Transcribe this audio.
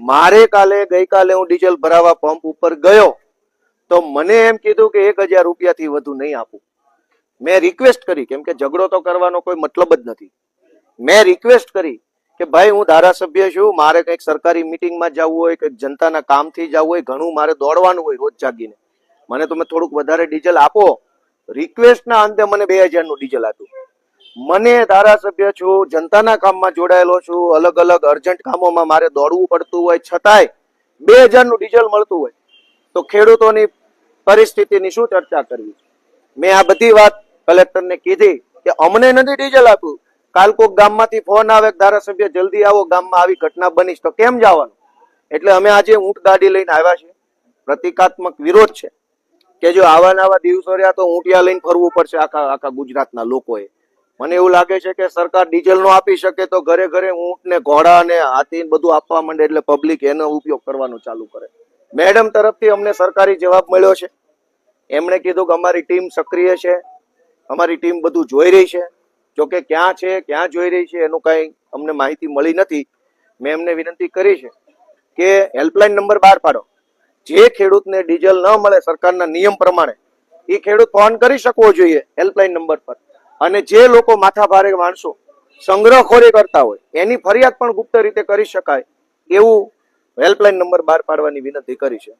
મારે ગઈકાલે હું ડીઝલ ભરાવા પંપ ઉપર ગયો તો મને એમ કીધું કે 1000 રૂપિયાથી વધુ નહીં આપું. મેં રિક્વેસ્ટ કરી, કેમ કે ઝઘડો તો કરવાનો કોઈ મતલબ જ નથી. મેં રિક્વેસ્ટ કરી કે ભાઈ હું ધારાસભ્ય છું, મારે કંઈક સરકારી મિટિંગમાં જવું હોય, કંઈક જનતાના કામથી જવું હોય, ઘણું મારે દોડવાનું હોય રોજ જાગીને, મને તમે થોડુંક વધારે ડીઝલ આપો. રિક્વેસ્ટના અંતે મને 2000 નું ડીઝલ આપ્યું. મને ધારાસભ્ય છું, જનતાના કામમાં જોડાયેલો છું, અલગ અલગ અર્જન્ટ કામોમાં મારે દોડવું પડતું હોય છતાંય 2000 નું ડીઝલ મળતું હોય તો ખેડૂતોની પરિસ્થિતિની શું ચર્ચા કરવી? મેં આ બધી વાત કલેક્ટરને કીધી કે અમને નથી ડીઝલ આપ્યું. કાલ કોક ગામમાંથી ફોન આવે, ધારાસભ્ય જલ્દી આવો, ગામમાં આવી ઘટના બનીશ, તો કેમ જવાનું? એટલે અમે આજે ઊંટ ગાડી લઈને આવ્યા છીએ. પ્રતિકાત્મક વિરોધ છે કે જો આવા દિવસો રહ્યા તો ઊંટિયા લઈને ફરવું પડશે આખા ગુજરાતના લોકોએ. મને એવું લાગે છે કે સરકાર ડીઝલ નો આપી શકે તો ઘરે ઘરે ઊંટ ને ઘોડા ને હાથી બધું આપવા માંડે એટલે પબ્લિક એનો ઉપયોગ કરવાનું ચાલુ કરે. મેડમ તરફથી અમને સરકારી જવાબ મળ્યો છે. એમણે કીધું કે અમારી ટીમ સક્રિય છે, અમારી ટીમ બધું જોઈ રહી છે. જોકે ક્યાં છે, ક્યાં જોઈ રહી છે એનું કઈ અમને માહિતી મળી નથી. મેં એમને વિનંતી કરી છે કે હેલ્પલાઇન નંબર બહાર પાડો. જે ખેડૂતને ડીઝલ ન મળે સરકારના નિયમ પ્રમાણે એ ખેડૂત ફોન કરી શકવો જોઈએ હેલ્પલાઇન નંબર પર. અને જે લોકો માથાભારે માણસો સંગ્રહખોરી કરતા હોય એની ફરિયાદ પણ ગુપ્ત રીતે કરી શકાય એવું હેલ્પલાઇન નંબર બહાર પાડવાની વિનંતી કરી છે.